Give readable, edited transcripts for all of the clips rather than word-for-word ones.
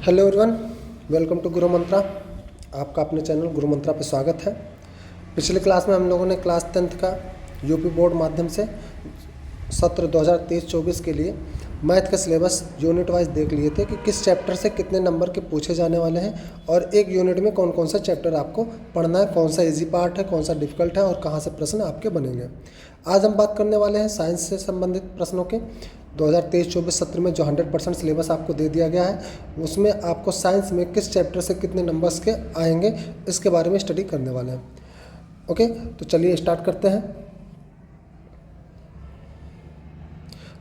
Hello everyone, welcome to गुरु मंत्रा। आपका अपने channel गुरु मंत्रा पे स्वागत है। पिछले क्लास में हम लोगों ने क्लास 10th का यूपी बोर्ड माध्यम से सत्र 2023-24 के लिए मैथ का सिलेबस यूनिट वाइज देख लिए थे कि किस चैप्टर से कितने नंबर के पूछे जाने वाले हैं और एक यूनिट में कौन कौन सा चैप्टर आपको पढ़ना है, कौन सा इजी पार्ट है, कौन सा डिफिकल्ट है और कहाँ से प्रश्न आपके बनेंगे। आज हम बात करने वाले हैं साइंस से संबंधित प्रश्नों के। 2023-24 सत्र में जो 100% सिलेबस आपको दे दिया गया है उसमें आपको साइंस में किस चैप्टर से कितने नंबर्स के आएंगे इसके बारे में स्टडी करने वाले हैं। ओके, तो चलिए स्टार्ट करते हैं।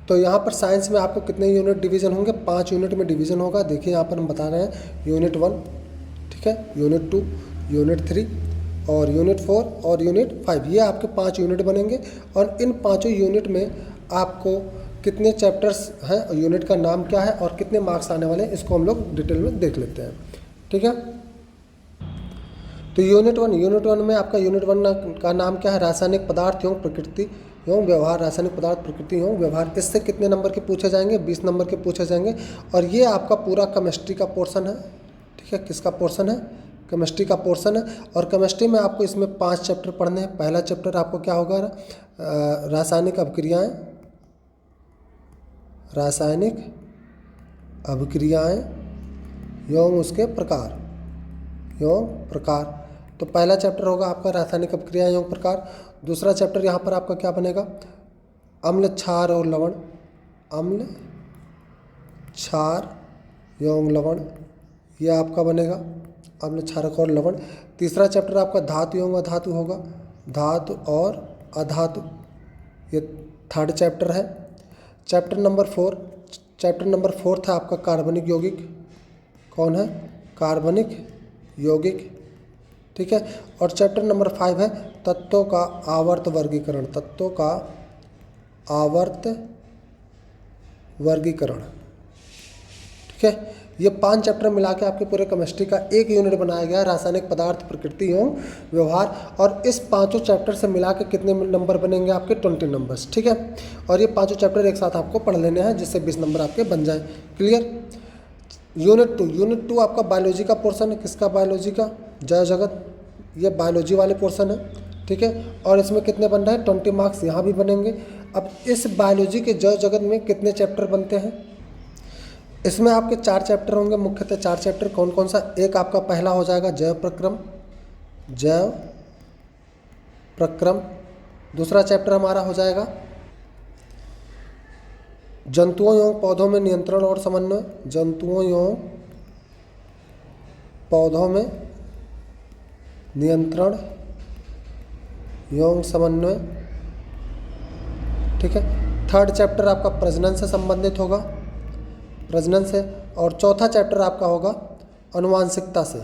तो यहाँ पर साइंस में आपको कितने यूनिट डिवीज़न होंगे? 5 यूनिट में डिवीज़न होगा। देखिए यहाँ पर हम बता रहे हैं यूनिट 1, ठीक है, यूनिट 2, यूनिट 3 और यूनिट 4 और यूनिट 5। ये आपके 5 यूनिट बनेंगे और इन पाँचों यूनिट में आपको कितने चैप्टर्स हैं और यूनिट का नाम क्या है और कितने मार्क्स आने वाले हैं इसको हम लोग डिटेल में देख लेते हैं, ठीक है। तो यूनिट 1 में आपका यूनिट 1 का नाम क्या है? रासायनिक पदार्थ एवं प्रकृति एवं व्यवहार। रासायनिक पदार्थ, प्रकृति एवं व्यवहार। इससे कितने नंबर के पूछे जाएंगे? 20 नंबर के पूछे जाएंगे और ये आपका पूरा केमिस्ट्री का पोर्शन है, ठीक है। किसका पोर्शन है? केमिस्ट्री का पोर्शन है। और केमिस्ट्री में आपको इसमें 5 चैप्टर पढ़ने हैं। पहला चैप्टर आपको क्या होगा? रासायनिक अभिक्रियाएँ, रासायनिक अभिक्रियाएँ एवं उसके प्रकार एवं प्रकार। तो पहला चैप्टर होगा आपका रासायनिक अभिक्रिया एवं प्रकार। दूसरा चैप्टर यहाँ पर आपका क्या बनेगा? अम्ल, क्षार और लवण। अम्ल, क्षार एवं लवण, यह आपका बनेगा अम्ल, क्षारक और लवण। तीसरा चैप्टर आपका धातु एवं अधातु होगा। धातु और अधातु, ये थर्ड चैप्टर है। चैप्टर नंबर 4 था आपका कार्बनिक यौगिक। कौन है? कार्बनिक यौगिक, ठीक है। और चैप्टर नंबर 5 है तत्वों का आवर्त वर्गीकरण। तत्वों का आवर्त वर्गीकरण, ठीक है। ये 5 चैप्टर मिला के आपके पूरे केमिस्ट्री का एक यूनिट बनाया गया है, रासायनिक पदार्थ, प्रकृति एवं व्यवहार। और इस 5 चैप्टर से मिला के कितने नंबर बनेंगे आपके? 20 नंबर्स, ठीक है। और ये 5 चैप्टर एक साथ आपको पढ़ लेने हैं जिससे 20 नंबर आपके बन जाएं। क्लियर? यूनिट 2 आपका बायोलॉजी का पोर्शन है। किसका? बायोलॉजी का। जय जगत, ये बायोलॉजी वाले पोर्शन है, ठीक है। और इसमें कितने बन रहे हैं? 20 मार्क्स यहाँ भी बनेंगे। अब इस बायोलॉजी के जय जगत में कितने चैप्टर बनते हैं? इसमें आपके 4 चैप्टर होंगे, मुख्यतः 4 चैप्टर। कौन कौन सा? एक आपका पहला हो जाएगा जैव प्रक्रम। जैव प्रक्रम। दूसरा चैप्टर हमारा हो जाएगा जंतुओं एवं पौधों में नियंत्रण और समन्वय। जंतुओं एवं पौधों में नियंत्रण एवं समन्वय, ठीक है। थर्ड चैप्टर आपका प्रजनन से संबंधित होगा, प्रजनन से। और चौथा चैप्टर आपका होगा आनुवांशिकता से।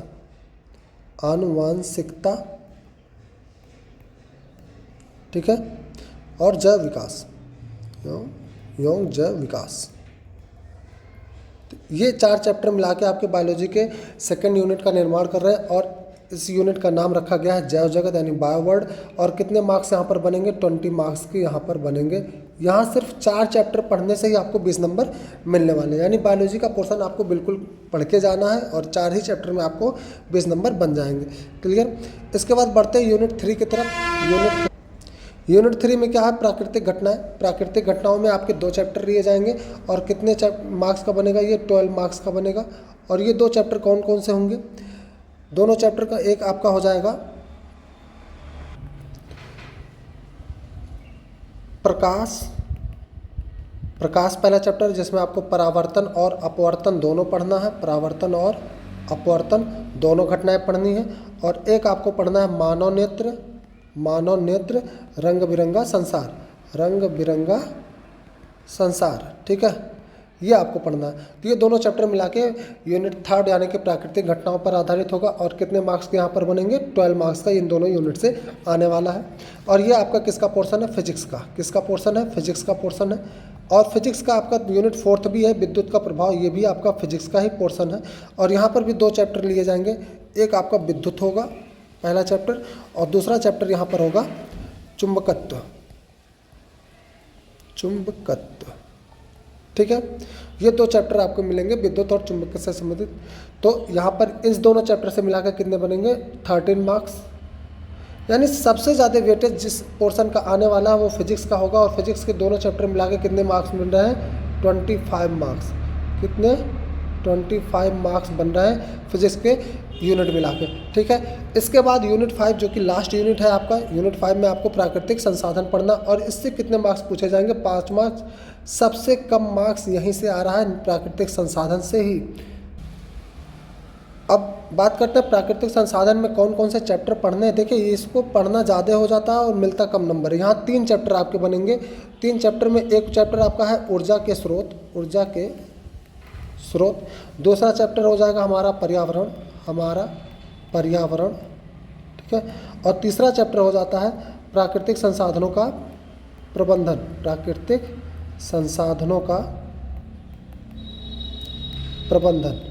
आनुवांशिकता, ठीक है। और जैव विकास एवं जैव विकास। ये 4 चैप्टर मिला के आपके बायोलॉजी के सेकेंड यूनिट का निर्माण कर रहे हैं और इस यूनिट का नाम रखा गया है जैव जगत यानी बायो वर्ल्ड। और कितने मार्क्स यहाँ पर बनेंगे? 20 मार्क्स के यहाँ पर बनेंगे। यहाँ सिर्फ 4 चैप्टर पढ़ने से ही आपको 20 नंबर मिलने वाले हैं, यानी बायोलॉजी का पोर्शन आपको बिल्कुल पढ़ के जाना है और 4 ही चैप्टर में आपको 20 नंबर बन जाएंगे। क्लियर? इसके बाद बढ़ते हैं यूनिट 3 की तरफ। यूनिट 3 में क्या है? प्राकृतिक घटनाएं। प्राकृतिक घटनाओं में आपके 2 चैप्टर लिए जाएंगे और कितने मार्क्स का बनेगा? ये 12 मार्क्स का बनेगा। और ये 2 चैप्टर कौन कौन से होंगे? दोनों चैप्टर का एक आपका हो जाएगा प्रकाश। प्रकाश पहला चैप्टर जिसमें आपको परावर्तन और अपवर्तन दोनों पढ़ना है। परावर्तन और अपवर्तन दोनों घटनाएं पढ़नी है। और एक आपको पढ़ना है मानव नेत्र। मानव नेत्र, रंग बिरंगा संसार। रंग बिरंगा संसार, ठीक है, ये आपको पढ़ना है। तो ये दोनों चैप्टर मिला के यूनिट 3 यानी कि प्राकृतिक घटनाओं पर आधारित होगा। और कितने मार्क्स के यहाँ पर बनेंगे? 12 मार्क्स का इन दोनों यूनिट से आने वाला है। और ये आपका किसका पोर्शन है? फिजिक्स का। किसका पोर्शन है? फिजिक्स का पोर्शन है। और फिजिक्स का आपका यूनिट 4 भी है, विद्युत का प्रभाव, ये भी आपका फिजिक्स का ही पोर्शन है। और यहाँ पर भी 2 चैप्टर लिए जाएंगे। एक आपका विद्युत होगा पहला चैप्टर और दूसरा चैप्टर यहाँ पर होगा चुंबकत्व। चुंबकत्व, ठीक है। ये 2 चैप्टर आपको मिलेंगे विद्युत और चुंबकीय से संबंधित। तो यहाँ पर इस दोनों चैप्टर से मिलाकर कितने बनेंगे 13 मार्क्स। यानी सबसे ज़्यादा वेटेज जिस पोर्शन का आने वाला है वो फिजिक्स का होगा, और फिजिक्स के दोनों चैप्टर मिला के कितने मार्क्स मिल रहे हैं 25 मार्क्स। कितने 25 मार्क्स बन रहे हैं फिजिक्स के यूनिट मिला के, ठीक है। इसके बाद यूनिट 5 जो कि लास्ट यूनिट है आपका, यूनिट 5 में आपको प्राकृतिक संसाधन पढ़ना, और इससे कितने मार्क्स पूछे जाएंगे 5 मार्क्स। सबसे कम मार्क्स यहीं से आ रहा है प्राकृतिक संसाधन से ही। अब बात करते हैं प्राकृतिक संसाधन में कौन कौन से चैप्टर पढ़ने हैं। देखिए इसको पढ़ना ज़्यादा हो जाता है और मिलता कम नंबर है। यहाँ 3 चैप्टर आपके बनेंगे। 3 चैप्टर में एक चैप्टर आपका है ऊर्जा के स्रोत, ऊर्जा के स्रोत। दूसरा चैप्टर हो जाएगा हमारा पर्यावरण, ठीक है। और तीसरा चैप्टर हो जाता है प्राकृतिक संसाधनों का प्रबंधन, प्राकृतिक संसाधनों का प्रबंधन,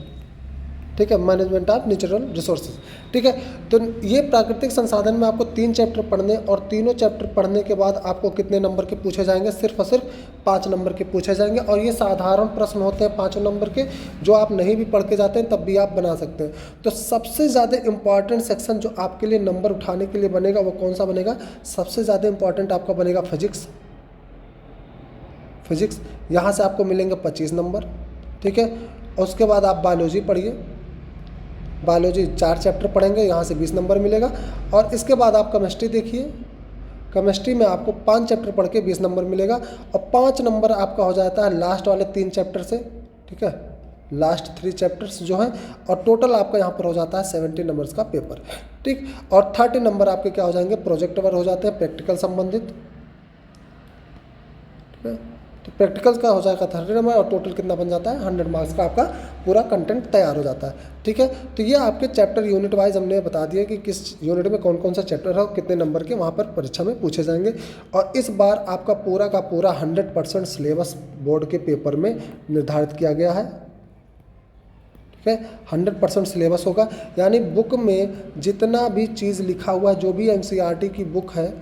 ठीक है, मैनेजमेंट ऑफ नेचुरल रिसोर्सेज, ठीक है। तो ये प्राकृतिक संसाधन में आपको 3 चैप्टर पढ़ने, और तीनों चैप्टर पढ़ने के बाद आपको कितने नंबर के पूछे जाएंगे, सिर्फ और सिर्फ 5 नंबर के पूछे जाएंगे। और ये साधारण प्रश्न होते हैं 5 नंबर के, जो आप नहीं भी पढ़ के जाते हैं तब भी आप बना सकते हैं। तो सबसे ज़्यादा इंपॉर्टेंट सेक्शन जो आपके लिए नंबर उठाने के लिए बनेगा वो कौन सा बनेगा, सबसे ज़्यादा इंपॉर्टेंट आपका बनेगा फिजिक्स। यहाँ से आपको मिलेंगे 25 नंबर, ठीक है। और उसके बाद आप बायोलॉजी पढ़िए, बायोलॉजी 4 चैप्टर पढ़ेंगे, यहाँ से 20 नंबर मिलेगा। और इसके बाद आप केमिस्ट्री देखिए, केमिस्ट्री में आपको 5 चैप्टर पढ़ के 20 नंबर मिलेगा, और 5 नंबर आपका हो जाता है लास्ट वाले 3 चैप्टर से, ठीक है, लास्ट 3 चैप्टर्स जो हैं। और टोटल आपका यहाँ पर हो जाता है 70 नंबर्स का पेपर, ठीक। और 30 नंबर आपके क्या हो जाएंगे, प्रोजेक्ट वर्क हो जाते हैं प्रैक्टिकल संबंधित, ठीक है। तो प्रैक्टिकल्स का हो जाएगा 30 नंबर, और टोटल कितना बन जाता है 100 मार्क्स का आपका पूरा कंटेंट तैयार हो जाता है, ठीक है। तो ये आपके चैप्टर यूनिट वाइज हमने बता दिया कि किस यूनिट में कौन कौन सा चैप्टर है और कितने नंबर के वहाँ पर परीक्षा में पूछे जाएंगे। और इस बार आपका पूरा का पूरा 100% सिलेबस बोर्ड के पेपर में निर्धारित किया गया है, ठीक है। 100% सिलेबस होगा, यानी बुक में जितना भी चीज़ लिखा हुआ है, जो भी NCERT की बुक है,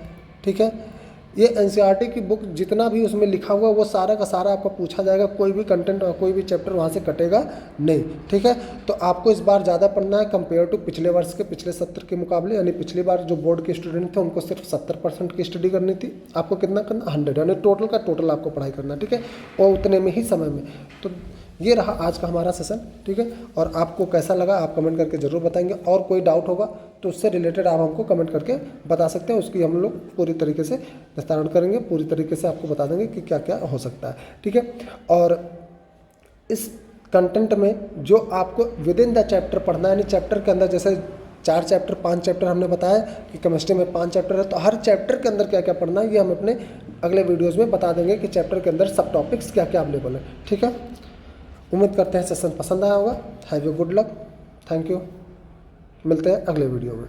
ठीक है, ये NCERT की बुक जितना भी उसमें लिखा हुआ है वो सारा का सारा आपको पूछा जाएगा। कोई भी कंटेंट और कोई भी चैप्टर वहाँ से कटेगा नहीं, ठीक है। तो आपको इस बार ज़्यादा पढ़ना है कंपेयर टू पिछले वर्ष के पिछले सत्र के मुकाबले। यानी पिछली बार जो बोर्ड के स्टूडेंट थे उनको सिर्फ 70% की स्टडी करनी थी, आपको कितना करना 100, यानी टोटल का टोटल आपको पढ़ाई करना, ठीक है, और उतने में ही समय में। तो ये रहा आज का हमारा सेशन, ठीक है। और आपको कैसा लगा आप कमेंट करके ज़रूर बताएंगे, और कोई डाउट होगा तो उससे रिलेटेड आप हमको कमेंट करके बता सकते हैं, उसकी हम लोग पूरी तरीके से निस्तारण करेंगे, पूरी तरीके से आपको बता देंगे कि क्या क्या हो सकता है, ठीक है। और इस कंटेंट में जो आपको विद इन द चैप्टर पढ़ना है, यानी चैप्टर के अंदर जैसे 4 चैप्टर 5 चैप्टर हमने बताया कि केमिस्ट्री में 5 चैप्टर है, तो हर चैप्टर के अंदर क्या क्या पढ़ना है ये हम अपने अगले वीडियोज़ में बता देंगे कि चैप्टर के अंदर सब टॉपिक्स क्या क्या अवेलेबल है, ठीक है। उम्मीद करते हैं सेशन पसंद आया होगा। Have a good luck, thank you, मिलते हैं अगले वीडियो में।